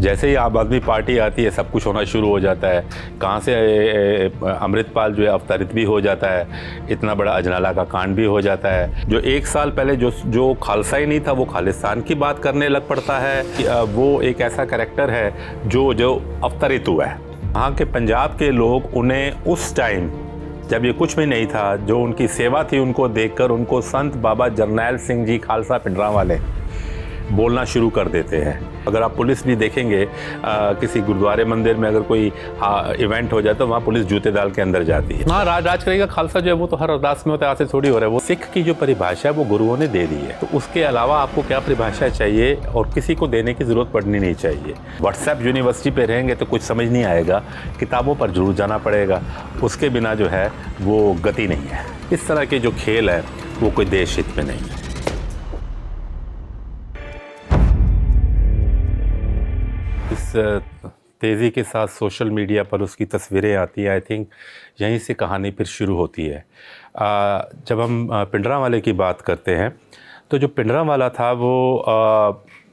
जैसे ही आम आदमी पार्टी आती है सब कुछ होना शुरू हो जाता है। कहाँ से अमृतपाल जो है अवतरित भी हो जाता है, इतना बड़ा अजनाला का कांड भी हो जाता है। जो एक साल पहले जो खालसा ही नहीं था वो खालिस्तान की बात करने लग पड़ता है। वो एक ऐसा कैरेक्टर है जो अवतरित हुआ है। वहाँ के पंजाब के लोग उन्हें उस टाइम जब ये कुछ भी नहीं था, जो उनकी सेवा थी, उनको देखकर उनको संत बाबा जरनैल सिंह जी खालसा पिंजरावाले बोलना शुरू कर देते हैं। अगर आप पुलिस भी देखेंगे किसी गुरुद्वारे मंदिर में अगर कोई इवेंट हो जाए तो वहाँ पुलिस जूते डाल के अंदर जाती है। हाँ, राज करेगा खालसा जो है वो तो हर अरदास में होता है, आज से थोड़ी हो रहा है। वो सिख की जो परिभाषा है वो गुरुओं ने दे दी है, तो उसके अलावा आपको क्या परिभाषा चाहिए और किसी को देने की ज़रूरत पड़नी नहीं चाहिए। व्हाट्सएप यूनिवर्सिटी पे रहेंगे तो कुछ समझ नहीं आएगा, किताबों पर जरूर जाना पड़ेगा, उसके बिना जो है वो गति नहीं है। इस तरह के जो खेल है वो कोई देश हित में नहीं है। इस तेज़ी के साथ सोशल मीडिया पर उसकी तस्वीरें आती हैं, आई थिंक यहीं से कहानी फिर शुरू होती है। जब हम पिंजरावाले की बात करते हैं तो जो पिंजरावाला था वो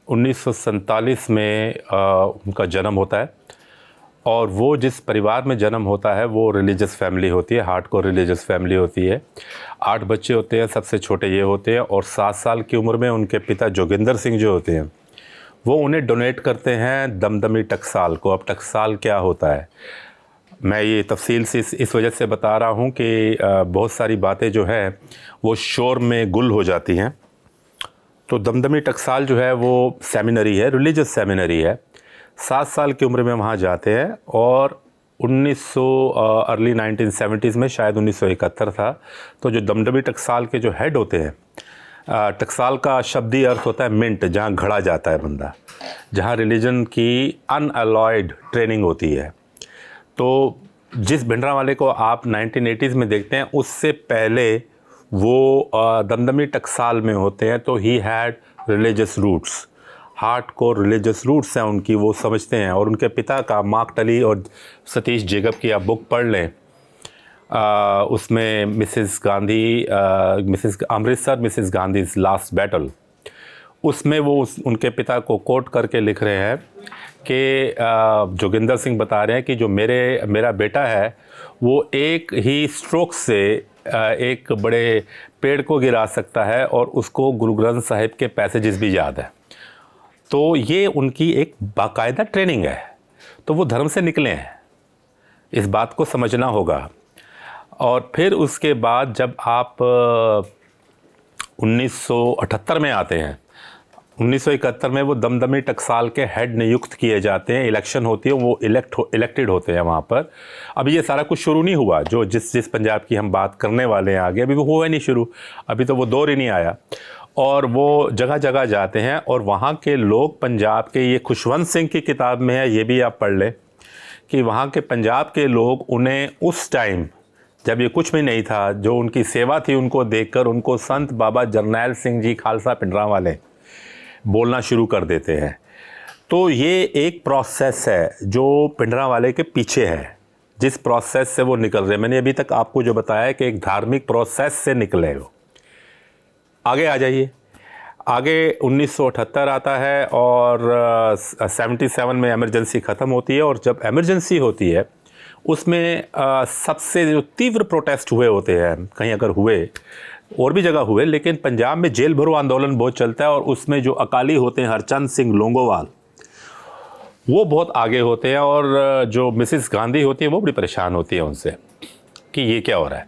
1947 में उनका जन्म होता है, और वो जिस परिवार में जन्म होता है वो रिलीजियस फैमिली होती है, हार्डकोर रिलीजियस फैमिली होती है। 8 बच्चे होते हैं, सबसे छोटे ये होते हैं, और 7 साल की उम्र में उनके पिता जोगिंदर सिंह जो होते हैं वो उन्हें डोनेट करते हैं दमदमी टकसाल को। अब टकसाल क्या होता है, मैं ये तफसील से इस वजह से बता रहा हूँ कि बहुत सारी बातें जो है वो शोर में गुल हो जाती हैं। तो दमदमी टकसाल जो है वो सेमिनरी है, रिलीजियस सेमिनरी है। 7 साल की उम्र में वहाँ जाते हैं, और 1900 अर्ली 1970s में, शायद 1971 था, तो जो दमदमी टकसाल के जो हेड होते हैं, टकसाल का शब्दी अर्थ होता है मिंट, जहाँ घड़ा जाता है बंदा, जहाँ रिलीजन की अनअलॉयड ट्रेनिंग होती है। तो जिस भिंडरावाले को आप 1980s में देखते हैं, उससे पहले वो दमदमी टकसाल में होते हैं। तो he had religious roots, hardcore religious roots हैं उनकी, वो समझते हैं। और उनके पिता का मार्क टली और सतीश जेकब की आप बुक पढ़ लें, उसमें Mrs Gandhi, Amritsar Mrs Gandhi's last battle, उसमें वो उनके पिता को कोट करके लिख रहे हैं कि जोगिंदर सिंह बता रहे हैं कि जो मेरा बेटा है वो एक ही स्ट्रोक से एक बड़े पेड़ को गिरा सकता है, और उसको गुरु ग्रंथ साहिब के पैसेजेस भी याद है। तो ये उनकी एक बाकायदा ट्रेनिंग है। तो वो धर्म से निकले हैं, इस बात को समझना होगा। और फिर उसके बाद जब आप 1978 में आते हैं, 1971 में वो दमदमी टकसाल के हेड नियुक्त किए जाते हैं, इलेक्शन होती है, वो इलेक्टेड होते हैं वहाँ पर। अभी ये सारा कुछ शुरू नहीं हुआ, जो जिस पंजाब की हम बात करने वाले हैं आगे, अभी वो हुआ नहीं शुरू, अभी तो वो दौर ही नहीं आया। और वो जगह जगह जाते हैं, और वहाँ के लोग पंजाब के, ये खुशवंत सिंह की किताब में है, ये भी आप पढ़ लें, कि वहाँ के पंजाब के लोग उन्हें उस टाइम जब ये कुछ भी नहीं था, जो उनकी सेवा थी, उनको देखकर उनको संत बाबा जरनैल सिंह जी खालसा पिंजरावाले बोलना शुरू कर देते हैं। तो ये एक प्रोसेस है जो पिंजरावाले के पीछे है, जिस प्रोसेस से वो निकल रहे हैं। मैंने अभी तक आपको जो बताया है कि एक धार्मिक प्रोसेस से निकले हो। आगे आ जाइए, आगे 1978 आता है, और 77 में एमरजेंसी ख़त्म होती है। और जब एमरजेंसी होती है उसमें सबसे जो तीव्र प्रोटेस्ट हुए होते हैं, कहीं अगर हुए, और भी जगह हुए, लेकिन पंजाब में जेल भरो आंदोलन बहुत चलता है। और उसमें जो अकाली होते हैं, हरचंद सिंह लोंगोवाल, वो बहुत आगे होते हैं। और जो मिसेस गांधी होती है वो बड़ी परेशान होती है उनसे कि ये क्या हो रहा है।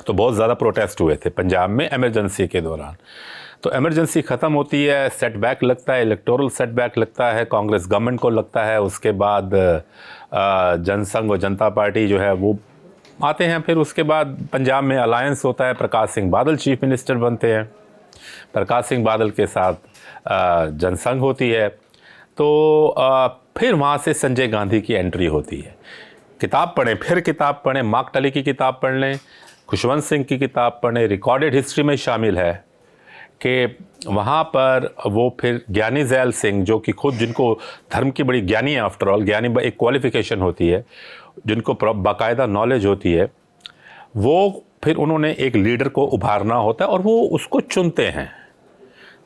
तो बहुत ज़्यादा प्रोटेस्ट हुए थे पंजाब में एमरजेंसी के दौरान। तो एमरजेंसी ख़त्म होती है, सेटबैक लगता है, इलेक्टोरल सेटबैक लगता है, कांग्रेस गवर्नमेंट को लगता है। उसके बाद जनसंघ और जनता पार्टी जो है वो आते हैं। फिर उसके बाद पंजाब में अलायंस होता है, प्रकाश सिंह बादल चीफ मिनिस्टर बनते हैं, प्रकाश सिंह बादल के साथ जनसंघ होती है। तो फिर वहाँ से संजय गांधी की एंट्री होती है। किताब पढ़ें, फिर किताब पढ़ें, मार्क टली की किताब पढ़ लें, खुशवंत सिंह की किताब पढ़ें, रिकॉर्डेड हिस्ट्री में शामिल है कि वहाँ पर वो फिर ज्ञानी ज़ैल सिंह, जो कि खुद, जिनको धर्म की बड़ी ज्ञानी है, आफ्टर ऑल ज्ञानी एक क्वालिफ़िकेशन होती है, जिनको बाकायदा नॉलेज होती है, वो फिर उन्होंने एक लीडर को उभारना होता है और वो उसको चुनते हैं।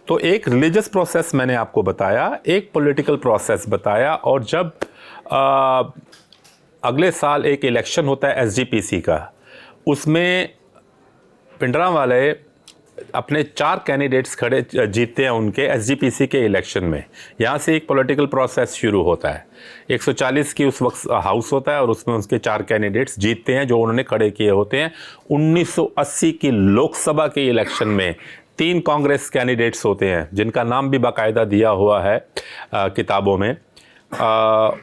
तो एक रिलीजियस प्रोसेस मैंने आपको बताया, एक पॉलिटिकल प्रोसेस बताया, और जब अगले साल एक इलेक्शन होता है एसजीपीसी का, उसमें भिंडरांवाले अपने 4 कैंडिडेट्स खड़े जीतते हैं उनके एसजीपीसी के इलेक्शन में। यहाँ से एक पॉलिटिकल प्रोसेस शुरू होता है। 140 की उस वक्त हाउस होता है और उसमें उसके 4 कैंडिडेट्स जीतते हैं जो उन्होंने खड़े किए होते हैं। 1980 की लोकसभा के इलेक्शन में 3 कांग्रेस कैंडिडेट्स होते हैं जिनका नाम भी बाकायदा दिया हुआ है किताबों में।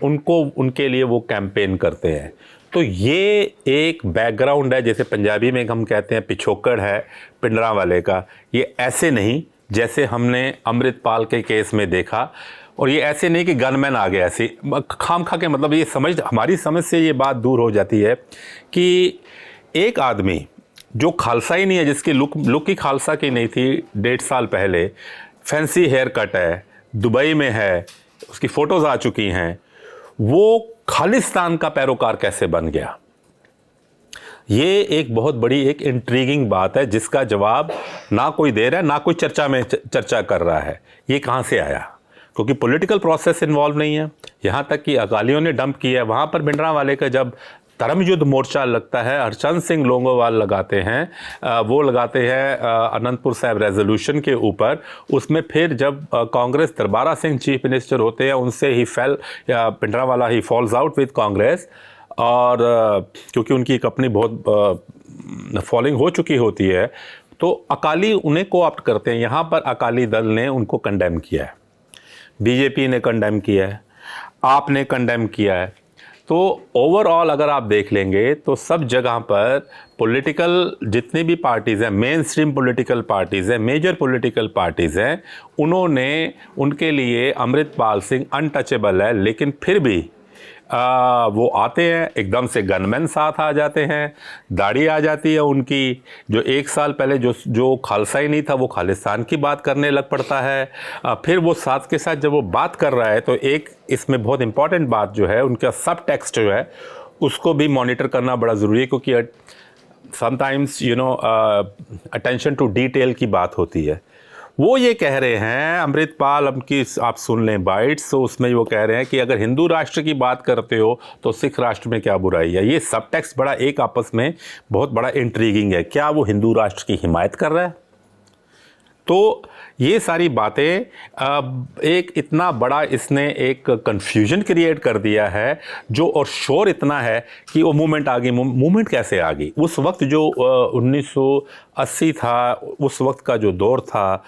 उनको उनके लिए वो कैंपेन करते हैं। तो ये एक बैकग्राउंड है, जैसे पंजाबी में हम कहते हैं पिछोकड़ है भिंडरांवाले का। ये ऐसे नहीं जैसे हमने अमृतपाल के केस में देखा, और ये ऐसे नहीं कि गनमैन आ गया ऐसे खाम खा के, मतलब ये समझ, हमारी समझ से ये बात दूर हो जाती है कि एक आदमी जो खालसा ही नहीं है, जिसकी लुक ही खालसा की नहीं थी 1.5 साल पहले, फैंसी हेयर कट है, दुबई में है, उसकी फ़ोटोज़ आ चुकी हैं, वो खालिस्तान का पैरोकार कैसे बन गया? ये एक बहुत बड़ी एक इंट्रीगिंग बात है जिसका जवाब ना कोई दे रहा है, ना कोई चर्चा कर रहा है। ये कहाँ से आया? क्योंकि पॉलिटिकल प्रोसेस इन्वॉल्व नहीं है। यहाँ तक कि अकालियों ने डंप किया है। वहाँ पर भिंडरांवाले का जब धर्म युद्ध मोर्चा लगता है, हरचंद सिंह लोंगोवाल लगाते हैं, वो लगाते हैं अनंतपुर साहिब रेजोल्यूशन के ऊपर। उसमें फिर जब कांग्रेस दरबारा सिंह चीफ मिनिस्टर होते हैं, उनसे ही भिंडरांवाला ही फॉल्स आउट विद कांग्रेस, और क्योंकि उनकी एक अपनी बहुत फॉलोइंग हो चुकी होती है, तो अकाली उन्हें को ऑप्ट करते हैं। यहाँ पर अकाली दल ने उनको कंडेम किया है, बीजेपी ने कंडेम किया है, आपने कंडेम किया है। तो ओवरऑल अगर आप देख लेंगे तो सब जगह पर पॉलिटिकल जितनी भी पार्टीज़ हैं, मेन स्ट्रीम पॉलिटिकल पार्टीज़ हैं, मेजर पॉलिटिकल पार्टीज़ हैं, उन्होंने उनके लिए अमृतपाल सिंह अनटचेबल है, लेकिन फिर भी वो आते हैं, एकदम से गनमैन साथ आ जाते हैं, दाढ़ी आ जाती है उनकी। जो 1 साल पहले जो खालसा ही नहीं था वो खालिस्तान की बात करने लग पड़ता है। फिर वो साथ के साथ जब वो बात कर रहा है तो एक इसमें बहुत इंपॉर्टेंट बात जो है, उनका सब टेक्स्ट जो है उसको भी मॉनिटर करना बड़ा ज़रूरी है, क्योंकि समटाइम्स अटेंशन टू डिटेल की बात होती है। वो ये कह रहे हैं, अमृतपाल की आप सुन लें बाइट्स, तो उसमें वो कह रहे हैं कि अगर हिंदू राष्ट्र की बात करते हो तो सिख राष्ट्र में क्या बुराई है। ये सब टेक्स्ट बड़ा एक आपस में बहुत बड़ा इंट्रीगिंग है। क्या वो हिंदू राष्ट्र की हिमायत कर रहा है? तो ये सारी बातें एक इतना बड़ा इसने एक कन्फ्यूजन क्रिएट कर दिया है जो, और शोर इतना है कि वो मूवमेंट आ गई। मूवमेंट कैसे आ गई? उस वक्त जो 1980 था, उस वक्त का जो दौर था,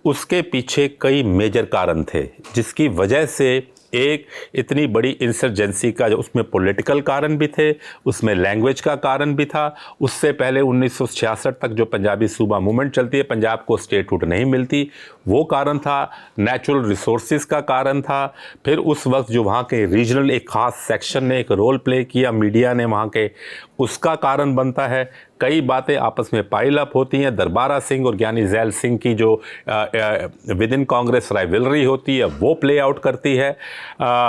उसके पीछे कई मेजर कारण थे जिसकी वजह से एक इतनी बड़ी इंसर्जेंसी का, जो उसमें पॉलिटिकल कारण भी थे, उसमें लैंग्वेज का कारण भी था। उससे पहले 1966 तक जो पंजाबी सूबा मूवमेंट चलती है, पंजाब को स्टेटहुड नहीं मिलती, वो कारण था। नेचुरल रिसोर्सेज का कारण था। फिर उस वक्त जो वहाँ के रीजनल एक ख़ास सेक्शन ने एक रोल प्ले किया, मीडिया ने वहाँ के, उसका कारण बनता है। कई बातें आपस में पाइल अप होती हैं। दरबारा सिंह और ज्ञानी जैल सिंह की जो विद इन कांग्रेस राइवलरी होती है वो प्ले आउट करती है।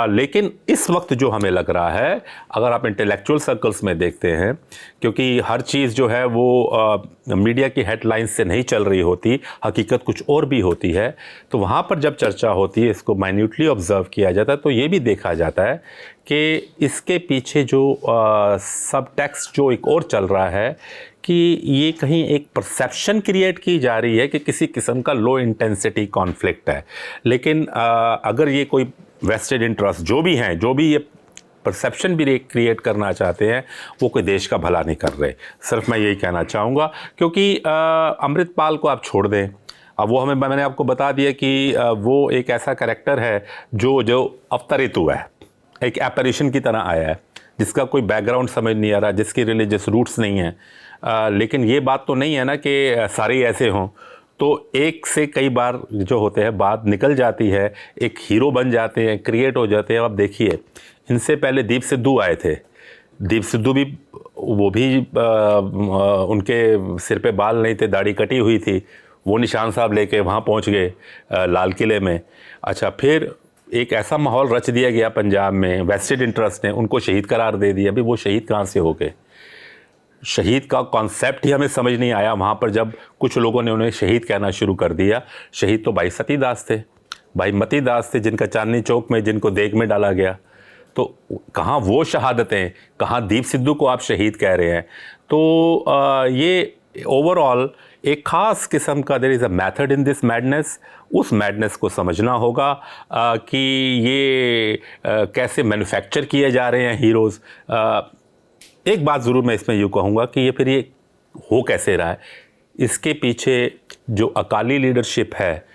लेकिन इस वक्त जो हमें लग रहा है, अगर आप इंटेलेक्चुअल सर्कल्स में देखते हैं, क्योंकि हर चीज़ जो है वो मीडिया की हेडलाइंस से नहीं चल रही होती, हकीकत कुछ और भी होती है, तो वहाँ पर जब चर्चा होती है, इसको माइन्यूटली ऑब्जर्व किया जाता है, तो ये भी देखा जाता है कि इसके पीछे जो सब टेक्स्ट जो एक और चल रहा है कि ये कहीं एक परसेप्शन क्रिएट की जा रही है कि किसी किस्म का लो इंटेंसिटी कॉन्फ्लिक्ट है। लेकिन अगर ये कोई वेस्टेड इंटरेस्ट जो भी हैं, जो भी ये परसेप्शन भी क्रिएट करना चाहते हैं, वो कोई देश का भला नहीं कर रहे। सिर्फ मैं यही कहना चाहूँगा, क्योंकि अमृतपाल को आप छोड़ दें, अब वो मैंने आपको बता दिया कि वो एक ऐसा कैरेक्टर है जो अवतरित हुआ है, एक एपरेशन की तरह आया है, जिसका कोई बैकग्राउंड समझ नहीं आ रहा, जिसकी रिलीजियस रूट्स नहीं हैं। लेकिन ये बात तो नहीं है ना कि सारे ऐसे हों। तो एक से कई बार जो होते हैं बात निकल जाती है, एक हीरो बन जाते हैं, क्रिएट हो जाते हैं। अब देखिए, इनसे पहले दीप सिद्धू आए थे। दीप सिद्धू भी, वो भी उनके सिर पे बाल नहीं थे, दाढ़ी कटी हुई थी, वो निशान साहब लेके वहाँ पहुँच गए लाल किले में। अच्छा, फिर एक ऐसा माहौल रच दिया गया पंजाब में, वेस्टेड इंटरेस्ट ने उनको शहीद करार दे दिया। अभी वो शहीद कहाँ से हो गए? शहीद का कॉन्सेप्ट ही हमें समझ नहीं आया वहाँ पर, जब कुछ लोगों ने उन्हें शहीद कहना शुरू कर दिया। शहीद तो भाई सती दास थे, भाई मती दास थे, जिनका चांदनी चौक में जिनको देग में डाला गया। तो कहाँ वो शहादतें, कहाँ दीप सिद्धू को आप शहीद कह रहे हैं। तो ये ओवरऑल एक ख़ास किस्म का there is a method in this madness. उस मैडनेस को समझना होगा कि ये कैसे मैन्युफैक्चर किए जा रहे हैं हीरोज़। एक बात ज़रूर मैं इसमें यूँ कहूँगा कि ये हो कैसे रहा है, इसके पीछे जो अकाली लीडरशिप है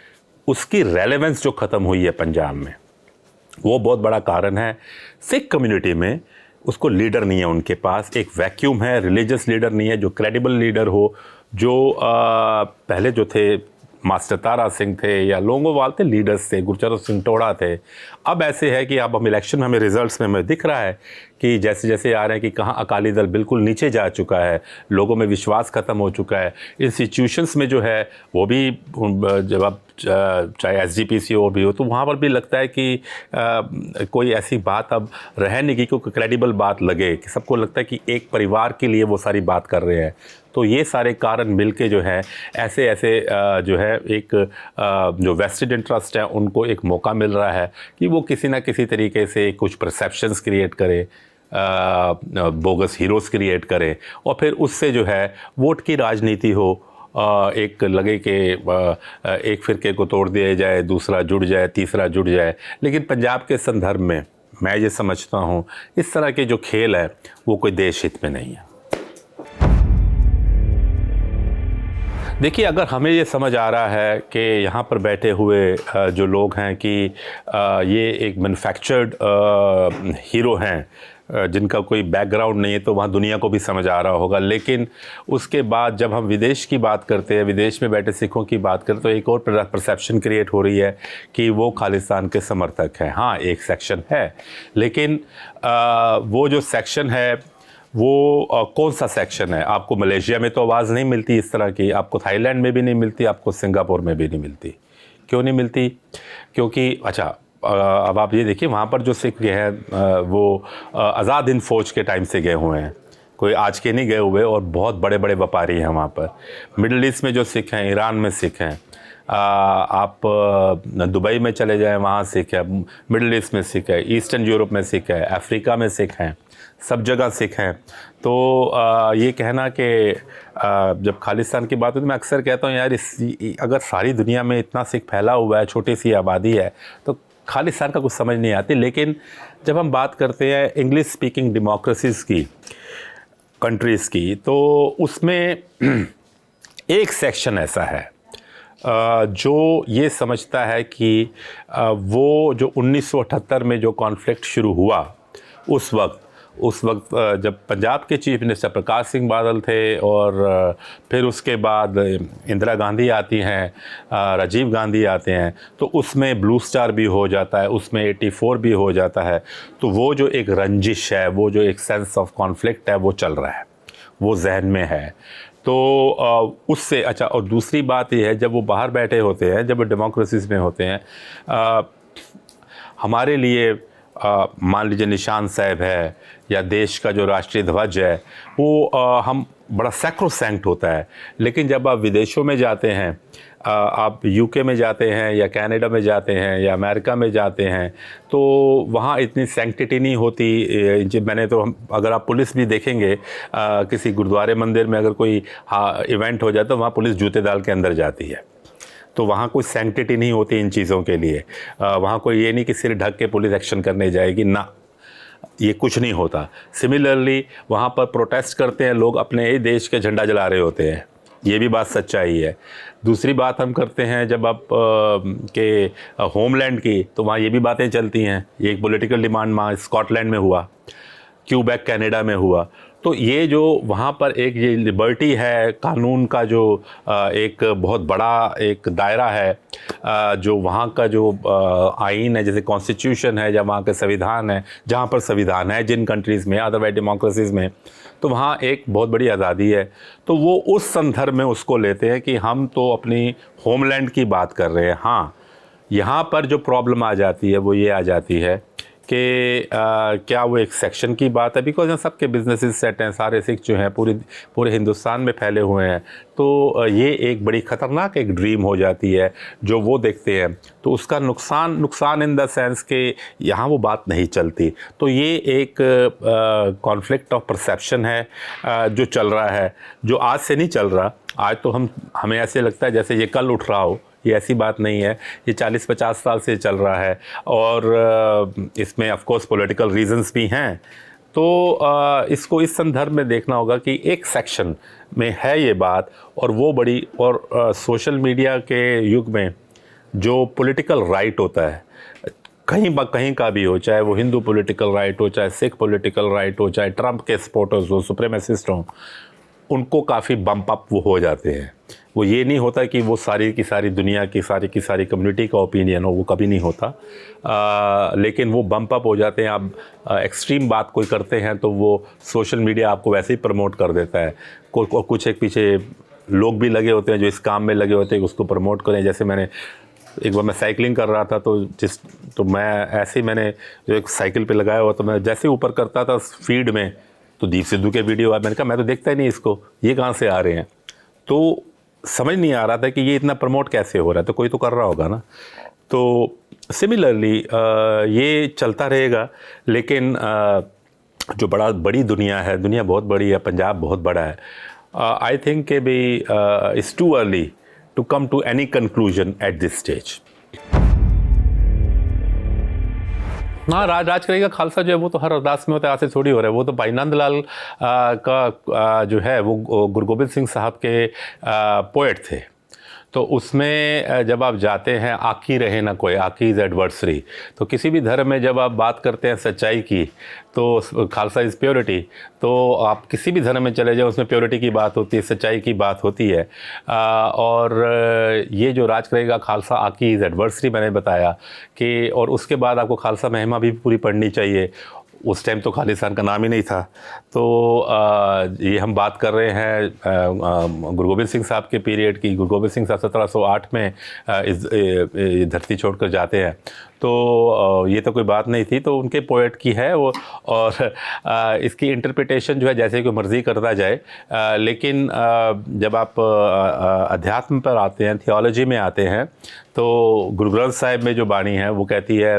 उसकी रेलेवेंस जो ख़त्म हुई है पंजाब में, वो बहुत बड़ा कारण है। सिख कम्युनिटी में उसको लीडर नहीं है, उनके पास एक वैक्यूम है, रिलीजियस लीडर नहीं है जो क्रेडिबल लीडर हो। जो पहले जो थे मास्टर तारा सिंह थे या लोंगोवाल थे, लीडर्स थे, गुरचरण सिंह टोड़ा थे। अब ऐसे है कि अब हम इलेक्शन में हमें रिजल्ट्स में हमें दिख रहा है कि जैसे जैसे आ रहे हैं कि कहाँ अकाली दल बिल्कुल नीचे जा चुका है, लोगों में विश्वास ख़त्म हो चुका है। इंस्टीट्यूशंस में जो है वो भी, जब आप चाहे एसजीपीसी हो भी हो, तो वहाँ पर भी लगता है कि कोई ऐसी बात अब रह नहीं गई कोई क्रेडिबल बात लगे, कि सबको लगता है कि एक परिवार के लिए वो सारी बात कर रहे हैं। तो ये सारे कारण मिलके जो है ऐसे जो है एक जो वेस्टेड इंटरेस्ट है उनको एक मौका मिल रहा है कि वो किसी ना किसी तरीके से कुछ परसेप्शंस क्रिएट करे, बोगस हीरोज़ क्रिएट करें, और फिर उससे जो है वोट की राजनीति हो। एक लगे कि एक फ़िरके को तोड़ दिया जाए, दूसरा जुड़ जाए, तीसरा जुड़ जाए। लेकिन पंजाब के संदर्भ में मैं ये समझता हूँ इस तरह के जो खेल है वो कोई देश हित में नहीं है। देखिए, अगर हमें ये समझ आ रहा है कि यहाँ पर बैठे हुए जो लोग हैं कि ये एक मैन्युफैक्चर्ड हीरो हैं जिनका कोई बैकग्राउंड नहीं है, तो वहाँ दुनिया को भी समझ आ रहा होगा। लेकिन उसके बाद जब हम विदेश की बात करते हैं, विदेश में बैठे सिखों की बात करते, तो एक और परसेप्शन क्रिएट हो रही है कि वो खालिस्तान के समर्थक हैं। हाँ, एक सेक्शन है, लेकिन वो जो सेक्शन है वो कौन सा सेक्शन है? आपको मलेशिया में तो आवाज़ नहीं मिलती इस तरह की, आपको थाईलैंड में भी नहीं मिलती, आपको सिंगापुर में भी नहीं मिलती। क्यों नहीं मिलती? क्योंकि अच्छा, अब आप ये देखिए, वहाँ पर जो सिख गए हैं वो आज़ाद हिंद फ़ौज के टाइम से गए हुए हैं, कोई आज के नहीं गए हुए, और बहुत बड़े बड़े व्यापारी हैं वहाँ पर। मिडल ईस्ट में जो सिख हैं, ईरान में सिख हैं, आप दुबई में चले जाएं, वहाँ सिख है, मिडल ईस्ट में सिख है, ईस्टर्न यूरोप में सिख है, अफ्रीका में सिख हैं, सब जगह सिख हैं। तो ये कहना कि जब खालिस्तान की बात होती है, मैं अक्सर कहता हूँ यार, अगर सारी दुनिया में इतना सिख फैला हुआ है, छोटी सी आबादी है, तो खालिस्तान का कुछ समझ नहीं आती। लेकिन जब हम बात करते हैं इंग्लिश स्पीकिंग डेमोक्रेसीज़ की, कंट्रीज़ की, तो उसमें एक सेक्शन ऐसा है जो ये समझता है कि वो जो 1978 में जो कॉन्फ्लिक्ट शुरू हुआ, उस वक्त जब पंजाब के चीफ मिनिस्टर प्रकाश सिंह बादल थे, और फिर उसके बाद इंदिरा गांधी आती हैं, राजीव गांधी आते हैं, तो उसमें ब्लू स्टार भी हो जाता है, उसमें 84 भी हो जाता है। तो वो जो एक रंजिश है, वो जो एक सेंस ऑफ कॉन्फ्लिक्ट है, वो चल रहा है, वो जहन में है। तो उससे अच्छा, और दूसरी बात ये है, जब वो बाहर बैठे होते हैं, जब वो डेमोक्रेसीज़ में होते हैं, हमारे लिए मान लीजिए निशान साहब है या देश का जो राष्ट्रीय ध्वज है, वो हम बड़ा सैक्रोसैंक्ट होता है। लेकिन जब आप विदेशों में जाते हैं, आप यूके में जाते हैं या कनाडा में जाते हैं या अमेरिका में जाते हैं, तो वहाँ इतनी सैंक्टिटी नहीं होती। मैंने तो अगर आप पुलिस भी देखेंगे, किसी गुरुद्वारे मंदिर में अगर कोई इवेंट हो जाता है, तो वहाँ पुलिस जूते डाल के अंदर जाती है। तो वहाँ कोई सैंक्टिटी नहीं होती इन चीज़ों के लिए। वहाँ कोई ये नहीं कि सिर ढक के पुलिस एक्शन करने जाएगी, ना, ये कुछ नहीं होता। सिमिलरली वहाँ पर प्रोटेस्ट करते हैं लोग, अपने ही देश के झंडा जला रहे होते हैं, ये भी बात सच्चाई है। दूसरी बात हम करते हैं जब आप के होमलैंड की, तो वहाँ ये भी बातें चलती हैं। ये एक पॉलिटिकल डिमांड वहाँ स्कॉटलैंड में हुआ, क्यूबेक कनाडा में हुआ। तो ये जो वहाँ पर एक ये लिबर्टी है, कानून का जो एक बहुत बड़ा एक दायरा है, जो वहाँ का जो आइन है, जैसे कॉन्स्टिट्यूशन है, या वहाँ के संविधान है, जहाँ पर संविधान है जिन कंट्रीज़ में, अदरवाइज डेमोक्रेसीज़ में, तो वहाँ एक बहुत बड़ी आज़ादी है। तो वो उस संदर्भ में उसको लेते हैं कि हम तो अपनी होमलैंड की बात कर रहे हैं। हाँ, यहाँ पर जो प्रॉब्लम आ जाती है वो ये आ जाती है कि क्या वो एक सेक्शन की बात है, बिकॉज यहाँ सबके बिजनेसेस सेट हैं, सारे सिख जो हैं पूरे हिंदुस्तान में फैले हुए हैं। तो ये एक बड़ी ख़तरनाक एक ड्रीम हो जाती है जो वो देखते हैं, तो उसका नुकसान इन द सेंस कि यहाँ वो बात नहीं चलती। तो ये एक कॉन्फ्लिक्ट ऑफ परसेप्शन है जो चल रहा है, जो आज से नहीं चल रहा। आज तो हमें ऐसे लगता है जैसे ये कल उठ रहा हो, ये ऐसी बात नहीं है, ये 40-50 साल से चल रहा है। और इसमें ऑफ कोर्स पॉलिटिकल रीजंस भी हैं। तो इसको इस संदर्भ में देखना होगा कि एक सेक्शन में है ये बात, और वो बड़ी और सोशल मीडिया के युग में जो पॉलिटिकल राइट होता है, कहीं का भी हो, चाहे वो हिंदू पॉलिटिकल राइट हो, चाहे सिख पॉलिटिकल राइट हो, चाहे ट्रंप के सपोर्टर्स हो, सुप्रीमेसिस्ट हों, उनको काफ़ी बम्प अप वो हो जाते हैं। वो ये नहीं होता कि वो सारी की सारी दुनिया की सारी कम्युनिटी का ओपिनियन हो, वो कभी नहीं होता। लेकिन वो बम्प अप हो जाते हैं। आप एक्सट्रीम बात कोई करते हैं तो वो सोशल मीडिया आपको वैसे ही प्रमोट कर देता है। कुछ एक पीछे लोग भी लगे होते हैं जो इस काम में लगे होते हैं उसको प्रमोट करें। जैसे एक बार मैं साइकिलिंग कर रहा था तो मैं ऐसे ही मैंने जो एक साइकिल पे लगाया हुआ, तो मैं जैसे ऊपर करता था फीड में तो दीप सिद्धू के वीडियो आए। मैंने कहा मैं तो देखता ही नहीं इसको, ये कहाँ से आ रहे हैं। तो समझ नहीं आ रहा था कि ये इतना प्रमोट कैसे हो रहा है, तो कोई तो कर रहा होगा ना। तो सिमिलरली ये चलता रहेगा। लेकिन जो बड़ी दुनिया है, दुनिया बहुत बड़ी है, पंजाब बहुत बड़ा है। आई थिंक कि भी it's too early to come to any conclusion at this stage. हाँ, राज करेगा खालसा जो है वो तो हर अरदास में होता है, आज से थोड़ी हो रहा है। वो तो भाई नंदलाल का जो है वो गुरु गोबिंद सिंह साहब के पोएट थे। तो उसमें जब आप जाते हैं, आकी रहे ना कोई, आकी इज़ एडवर्सरी। तो किसी भी धर्म में जब आप बात करते हैं सच्चाई की, तो खालसा इज़ प्योरिटी। तो आप किसी भी धर्म में चले जाओ, उसमें प्योरिटी की बात होती है, सच्चाई की बात होती है। और ये जो राज करेगा खालसा, आकी इज़ एडवर्सरी मैंने बताया कि, और उसके बाद आपको खालसा महिमा भी पूरी पढ़नी चाहिए। उस टाइम तो खालिस्तान का नाम ही नहीं था। तो ये हम बात कर रहे हैं गुरु गोबिंद सिंह साहब के पीरियड की। गुरु गोबिंद सिंह साहब 1708 में इस धरती छोड़कर जाते हैं। तो ये तो कोई बात नहीं थी, तो उनके पोएट की है वो। और इसकी इंटरप्रिटेशन जो है जैसे कि मर्ज़ी करता जाए। लेकिन जब आप अध्यात्म पर आते हैं, थियोलॉजी में आते हैं, तो गुरु ग्रंथ साहिब में जो बाणी है वो कहती है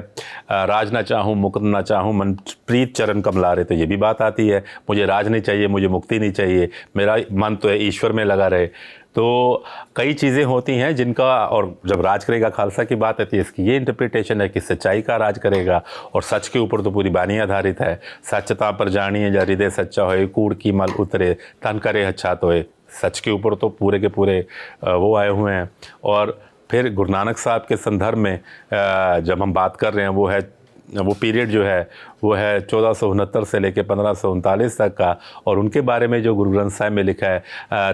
राज ना चाहूँ मुक्त ना चाहूँ मन प्रीत चरण कमलारे। तो ये भी बात आती है, मुझे राज नहीं चाहिए, मुझे मुक्ति नहीं चाहिए, मेरा मन तो है ईश्वर में लगा रहे। तो कई चीज़ें होती हैं जिनका, और जब राज करेगा खालसा की बात आती है, इसकी ये इंटरप्रिटेशन है कि सच्चाई का राज करेगा। और सच के ऊपर तो पूरी बानी आधारित है। सच्चता पर जानिए जा हृदय सच्चा होए, कूड़ की मल उतरे तन करे अच्छा तोए। सच के ऊपर तो पूरे के पूरे वो आए हुए हैं। और फिर गुरु नानक साहब के संदर्भ में जब हम बात कर रहे हैं, वो पीरियड जो है वो है 1469 से लेकर 1539 तक का। और उनके बारे में जो गुरु ग्रंथ साहिब में लिखा है,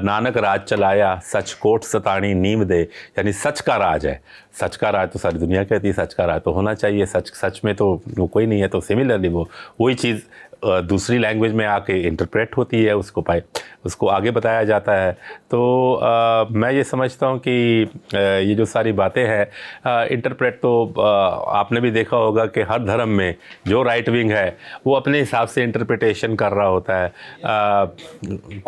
नानक राज चलाया सच कोट सताणी नीम दे, यानी सच का राज है। सच का राज तो सारी दुनिया कहती है, सच का राज तो होना चाहिए। सच में तो वो कोई नहीं है। तो सिमिलरली वही चीज़ दूसरी लैंग्वेज में आके इंटरप्रेट होती है, उसको आगे बताया जाता है। तो मैं ये समझता हूँ कि ये जो सारी बातें हैं, इंटरप्रेट तो आपने भी देखा होगा कि हर धर्म में जो राइट विंग है वो अपने हिसाब से इंटरप्रिटेशन कर रहा होता है।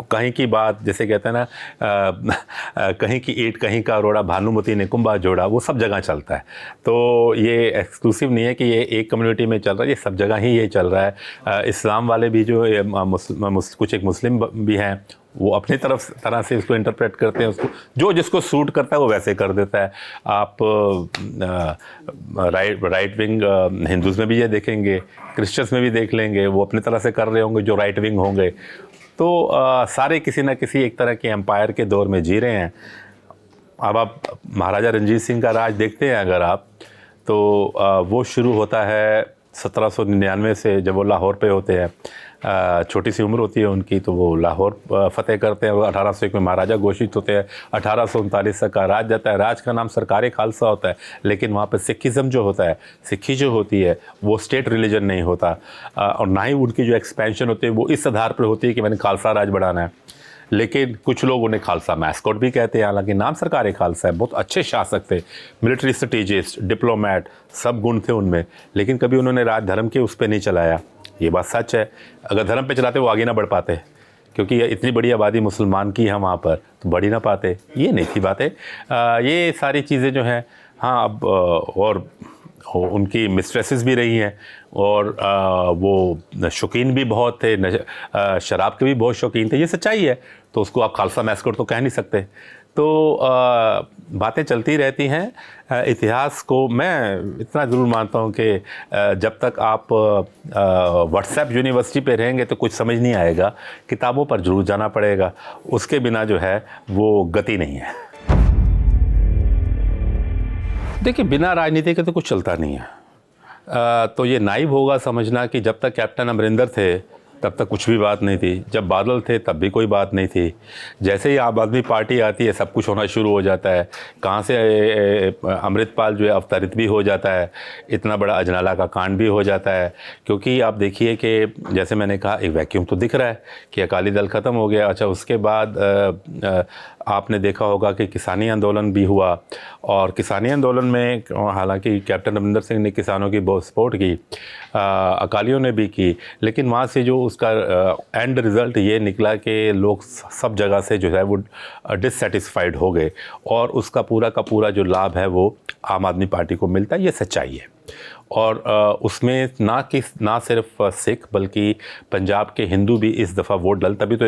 कहीं की बात, जैसे कहते हैं ना, कहीं की ईंट कहीं का रोड़ा, भानुमती ने कुंभा जोड़ा, वो सब जगह चलता है। तो ये एक्सक्लूसिव नहीं है कि ये एक कम्युनिटी में चल रहा है, ये सब जगह ही ये चल रहा है। इस्लाम वाले भी जो कुछ एक मुस्लिम भी हैं, वो अपनी तरह से इसको इंटरप्रेट करते हैं। उसको जो जिसको सूट करता है वो वैसे कर देता है। आप राइट विंग हिंदूज़ में भी ये देखेंगे, क्रिश्चियंस में भी देख लेंगे, वो अपनी तरह से कर रहे होंगे जो राइट विंग होंगे। तो सारे किसी न किसी एक तरह के एम्पायर के दौर में जी रहे हैं। अब आप महाराजा रणजीत सिंह का राज देखते हैं अगर आप, तो वो शुरू होता है 1799 से, जब वो लाहौर पे होते हैं। छोटी सी उम्र होती है उनकी, तो वो लाहौर फतेह करते हैं। 1801 में महाराजा घोषित होते हैं। 1839 तक का राज जाता है। राज का नाम सरकार खालसा होता है, लेकिन वहाँ पे सिखिज़म जो होता है, सिक्खी जो होती है, वो स्टेट रिलीजन नहीं होता। और ना ही उनकी जो एक्सपेंशन होती है वो इस आधार पर होती है कि मैंने खालसा राज बढ़ाना है। लेकिन कुछ लोग उन्हें खालसा मैस्कॉट भी कहते हैं, हालांकि नाम सरकार खालसा है। बहुत अच्छे शासक थे, मिलिट्री स्ट्रेटेजिस्ट, डिप्लोमेट, सब गुण थे उनमें, लेकिन कभी उन्होंने राज धर्म के उस पर नहीं चलाया। ये बात सच है। अगर धर्म पे चलाते वो आगे ना बढ़ पाते, क्योंकि इतनी बड़ी आबादी मुसलमान की है वहाँ पर, तो बढ़ ही ना पाते। ये नहीं थी बातें। ये सारी चीज़ें जो हैं, हाँ अब और उनकी मिस्ट्रेसेस भी रही हैं, और वो शौकीन भी बहुत थे, शराब के भी बहुत शौकीन थे। ये सच्चाई है, तो उसको आप खालसा मैस्कॉट तो कह नहीं सकते। तो बातें चलती रहती हैं। इतिहास को मैं इतना ज़रूर मानता हूँ कि जब तक आप व्हाट्सएप यूनिवर्सिटी पे रहेंगे तो कुछ समझ नहीं आएगा, किताबों पर ज़रूर जाना पड़ेगा, उसके बिना जो है वो गति नहीं है। देखिए, बिना राजनीति के तो कुछ चलता नहीं है। तो ये नाइव होगा समझना कि जब तक कैप्टन अमरिंदर थे तब तक कुछ भी बात नहीं थी, जब बादल थे तब भी कोई बात नहीं थी। जैसे ही आम आदमी पार्टी आती है सब कुछ होना शुरू हो जाता है। कहाँ से अमृतपाल जो है अवतरित भी हो जाता है, इतना बड़ा अजनाला का कांड भी हो जाता है। क्योंकि आप देखिए कि जैसे मैंने कहा, एक वैक्यूम तो दिख रहा है कि अकाली दल ख़त्म हो गया। अच्छा, उसके बाद आपने देखा होगा कि किसानी आंदोलन भी हुआ, और किसानी आंदोलन में हालांकि कैप्टन अमरिंदर सिंह ने किसानों की बहुत सपोर्ट की, अकालियों ने भी की, लेकिन वहाँ से जो उसका एंड रिज़ल्ट ये निकला कि लोग सब जगह से जो है वो डिससेटिस्फाइड हो गए, और उसका पूरा का पूरा जो लाभ है वो आम आदमी पार्टी को मिलता है। ये सच्चाई है। और उसमें ना सिर्फ सिख बल्कि पंजाब के हिंदू भी इस दफ़ा वोट डाल, तभी तो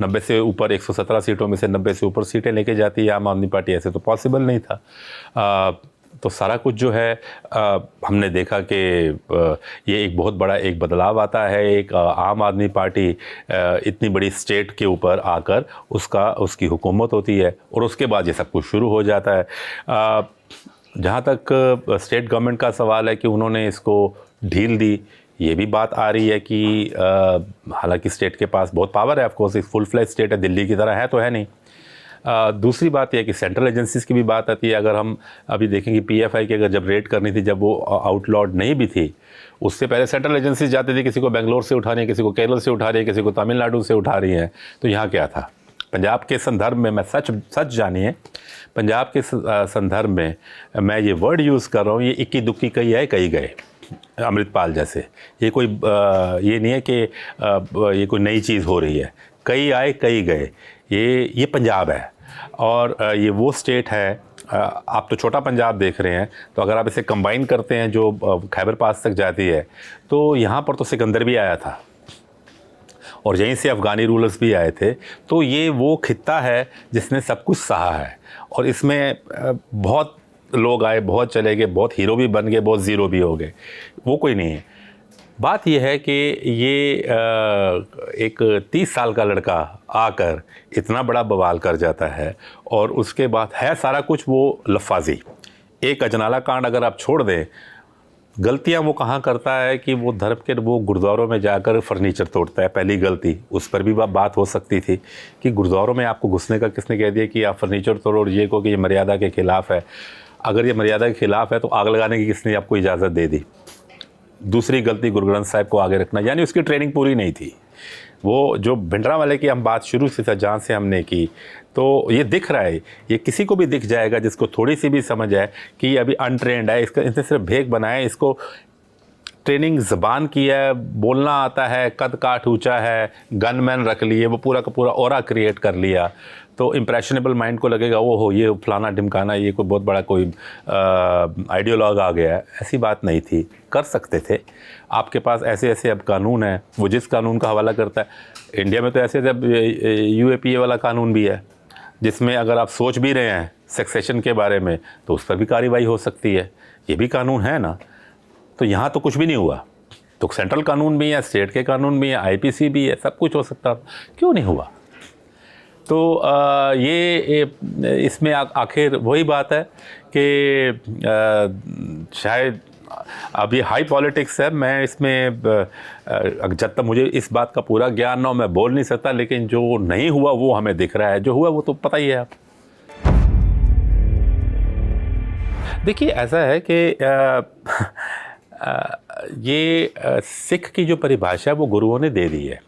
90 से ऊपर 117 सीटों में से 90 से ऊपर सीटें लेके जाती है आम आदमी पार्टी। ऐसे तो पॉसिबल नहीं था। तो सारा कुछ जो है हमने देखा कि ये एक बहुत बड़ा एक बदलाव आता है। एक आम आदमी पार्टी इतनी बड़ी स्टेट के ऊपर आकर उसकी हुकूमत होती है, और उसके बाद ये सब कुछ शुरू हो जाता है। जहाँ तक स्टेट गवर्नमेंट का सवाल है कि उन्होंने इसको ढील दी, ये भी बात आ रही है कि हालांकि स्टेट के पास बहुत पावर है, ऑफ कोर्स एक फुल फ्लेज स्टेट है, दिल्ली की तरह है तो है नहीं। दूसरी बात यह है कि सेंट्रल एजेंसीज़ की भी बात आती है। अगर हम अभी देखेंगे पीएफआई की अगर जब रेड करनी थी, जब वो आउटलॉड नहीं भी थी, उससे पहले सेंट्रल एजेंसीज जाती थी, किसी को बेंगलोर से उठा रही है, किसी को केरल से उठा रही है, किसी को तमिलनाडु से उठा रही हैं। तो यहाँ क्या था पंजाब के संदर्भ में, मैं सच जानिए, पंजाब के संदर्भ में मैं ये वर्ड यूज़ कर रहा हूँ, ये इक्की दुक्की कई आए कई गए, अमृतपाल जैसे। ये कोई ये नहीं है कि ये कोई नई चीज़ हो रही है, कई आए कई गए। ये पंजाब है, और ये वो स्टेट है। आप तो छोटा पंजाब देख रहे हैं, तो अगर आप इसे कंबाइन करते हैं जो खैबर पास तक जाती है, तो यहाँ पर तो सिकंदर भी आया था, और यहीं से अफ़गानी रूलर्स भी आए थे। तो ये वो खित्ता है जिसने सब कुछ सहा है, और इसमें बहुत लोग आए, बहुत चले गए, बहुत हीरो भी बन गए, बहुत ज़ीरो भी हो गए, वो कोई नहीं है। बात यह है कि ये एक 30 साल का लड़का आकर इतना बड़ा बवाल कर जाता है, और उसके बाद है सारा कुछ वो लफाजी। एक अजनाला कांड अगर आप छोड़ दें, गलतियां वो कहाँ करता है कि वो धर्म के वो गुरुद्वारों में जाकर फर्नीचर तोड़ता है। पहली गलती, उस पर भी बात हो सकती थी कि गुरुद्वारों में आपको घुसने का किसने कह दिया कि आप फर्नीचर तोड़ो, और ये को कि ये मर्यादा के ख़िलाफ़ है। अगर ये मर्यादा के ख़िलाफ़ है तो आग लगाने की किसने आपको इजाज़त दे दी। दूसरी गलती, गुरु ग्रंथ साहिब को आगे रखना, यानी उसकी ट्रेनिंग पूरी नहीं थी। वो जो भिंडरा वाले की हम बात शुरू से था, जहाँ से हमने की, तो ये दिख रहा है, ये किसी को भी दिख जाएगा जिसको थोड़ी सी भी समझ है कि ये अभी अनट्रेंड है, इसका इसने सिर्फ भेक बनाया है, इसको ट्रेनिंग ज़बान की है, बोलना आता है, कद काठ ऊंचा है, गनमैन रख लिए, वो पूरा का पूरा ऑरा क्रिएट कर लिया, तो इम्प्रेशनेबल माइंड को लगेगा वो हो ये फलाना ढिमकाना, ये कोई बहुत बड़ा कोई आइडियोलॉग आ गया है। ऐसी बात नहीं थी, कर सकते थे। आपके पास ऐसे ऐसे अब कानून है, वो जिस कानून का हवाला करता है। इंडिया में तो ऐसे अब UAPA वाला कानून भी है, जिसमें अगर आप सोच भी रहे हैं सक्सेशन के बारे में तो उस पर भी कार्रवाई हो सकती है। ये भी कानून है ना। तो यहाँ तो कुछ भी नहीं हुआ, तो सेंट्रल कानून भी है, स्टेट के कानून भी है, IPC भी है, सब कुछ हो सकता, क्यों नहीं हुआ। तो ये इसमें आखिर वही बात है कि शायद अब ये हाई पॉलिटिक्स है। मैं इसमें जब तक मुझे इस बात का पूरा ज्ञान ना हो मैं बोल नहीं सकता, लेकिन जो नहीं हुआ वो हमें दिख रहा है, जो हुआ वो तो पता ही है आप। देखिए, ऐसा है कि ये सिख की जो परिभाषा है वो गुरुओं ने दे दी है।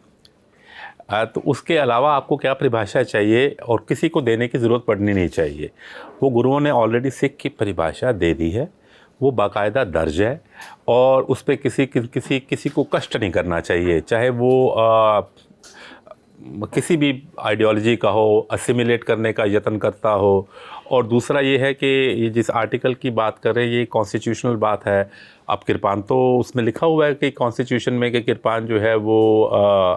तो उसके अलावा आपको क्या परिभाषा चाहिए और किसी को देने की ज़रूरत पड़नी नहीं चाहिए। वो गुरुओं ने ऑलरेडी सिख की परिभाषा दे दी है, वो बाकायदा दर्ज है और उस पर किसी को कष्ट नहीं करना चाहिए, चाहे वो किसी भी आइडियोलॉजी का हो, असिमिलेट करने का यत्न करता हो। और दूसरा ये है कि ये जिस आर्टिकल की बात कर रहे हैं ये कॉन्स्टिट्यूशनल बात है। अब किरपान तो उसमें लिखा हुआ है कि कॉन्स्टिट्यूशन में कि किरपान जो है वो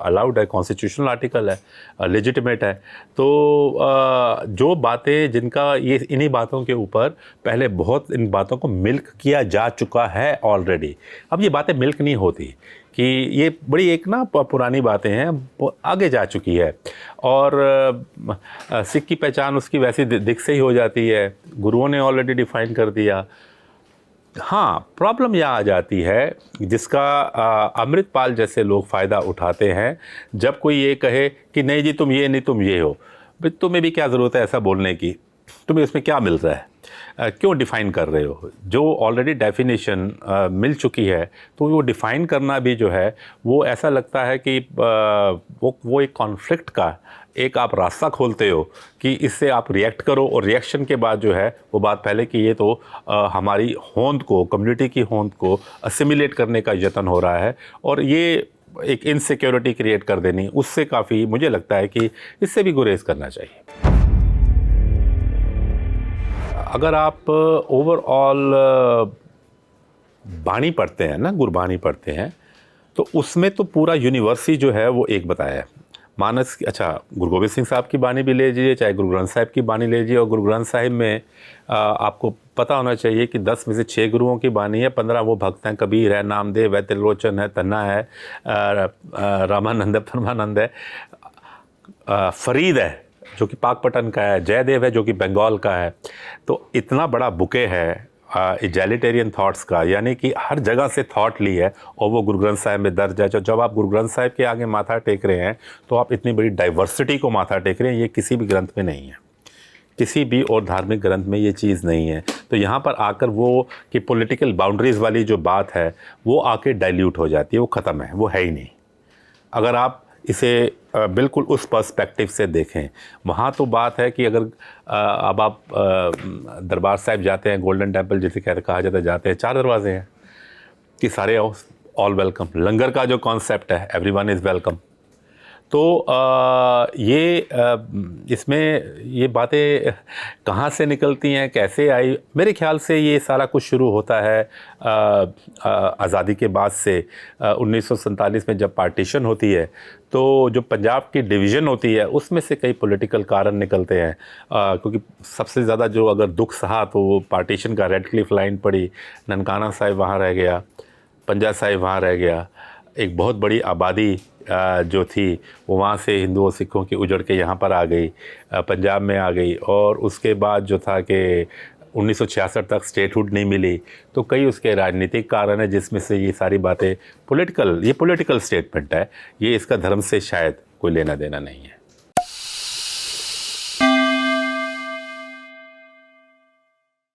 अलाउड है, कॉन्स्टिट्यूशनल आर्टिकल है, लेजिटिमेट है। तो जो बातें जिनका ये इन्हीं बातों के ऊपर पहले बहुत इन बातों को मिल्क किया जा चुका है ऑलरेडी, अब ये बातें मिल्क नहीं होती कि ये बड़ी एक ना पुरानी बातें हैं, वो आगे जा चुकी है। और सिख की पहचान उसकी वैसी दिख से ही हो जाती है, गुरुओं ने ऑलरेडी डिफ़ाइन कर दिया। हाँ, प्रॉब्लम यह आ जाती है जिसका अमृतपाल जैसे लोग फ़ायदा उठाते हैं जब कोई ये कहे कि नहीं जी तुम ये नहीं तुम ये हो। भाई तुम्हें भी क्या ज़रूरत है ऐसा बोलने की, तुम्हें उसमें क्या मिल रहा है, क्यों डिफ़ाइन कर रहे हो? जो ऑलरेडी डेफिनेशन मिल चुकी है तो वो डिफ़ाइन करना भी जो है वो ऐसा लगता है कि वो एक कॉन्फ्लिक्ट का एक आप रास्ता खोलते हो कि इससे आप रिएक्ट करो और रिएक्शन के बाद जो है वो बात पहले कि ये तो हमारी होंद को, कम्युनिटी की होंद को असिमिलेट करने का यत्न हो रहा है और ये एक इनसिक्योरिटी क्रिएट कर देनी, उससे काफ़ी मुझे लगता है कि इससे भी गुरेज करना चाहिए। अगर आप ओवरऑल बाणी पढ़ते हैं ना, गुरबाणी पढ़ते हैं, तो उसमें तो पूरा यूनिवर्स ही जो है वो एक बताया है। मानस, अच्छा, गुरु गोबिंद सिंह साहब की बानी भी ले लीजिए, चाहे गुरु ग्रंथ साहिब की बानी ले लीजिए। और गुरु ग्रंथ साहिब में आपको पता होना चाहिए कि 10 में से 6 गुरुओं की बानी है, 15 वो भक्त हैं, कबीर है, नामदेव है, त्रिलोचन है, तन्ना है, रामानंद है, परमानंद है, फरीद है जो कि पाकपटन का है, जयदेव है जो कि बंगाल का है। तो इतना बड़ा बुके है इजैलिटेरियन थॉट्स का, यानी कि हर जगह से थॉट ली है और वो गुरु ग्रंथ साहिब में दर्ज है। जब आप गुरु ग्रंथ साहिब के आगे माथा टेक रहे हैं तो आप इतनी बड़ी डाइवर्सिटी को माथा टेक रहे हैं, ये किसी भी ग्रंथ में नहीं है, किसी भी और धार्मिक ग्रंथ में ये चीज़ नहीं है। तो यहाँ पर आकर वो कि पॉलिटिकल बाउंड्रीज़ वाली जो बात है वो आके डाइल्यूट हो जाती है, वो ख़त्म है, वो है ही नहीं। अगर आप इसे बिल्कुल उस पर्सपेक्टिव से देखें, वहाँ तो बात है कि अगर अब आप दरबार साहिब जाते हैं, गोल्डन टेम्पल जिसे कहा जाता है, जाते हैं, 4 दरवाजे हैं कि सारे ऑल वेलकम। लंगर का जो कॉन्सेप्ट है, एवरीवन इज़ वेलकम। तो इसमें ये बातें कहाँ से निकलती हैं, कैसे आई? मेरे ख्याल से ये सारा कुछ शुरू होता है आज़ादी के बाद से। 1947 में जब पार्टीशन होती है तो जो पंजाब की डिवीज़न होती है उसमें से कई पॉलिटिकल कारण निकलते हैं, क्योंकि सबसे ज़्यादा जो अगर दुख सहा तो वो पार्टीशन का, रेड क्लिफ लाइन पड़ी, ननकाना साहिब वहाँ रह गया, पंजा साहिब वहाँ रह गया, एक बहुत बड़ी आबादी जो थी वो वहाँ से हिंदुओं सिखों की उजड़ के यहाँ पर आ गई, पंजाब में आ गई। और उसके बाद जो था कि 1966 तक स्टेटहुड नहीं मिली। तो कई उसके राजनीतिक कारण है जिसमें से ये सारी बातें पॉलिटिकल स्टेटमेंट है, ये इसका धर्म से शायद कोई लेना देना नहीं है।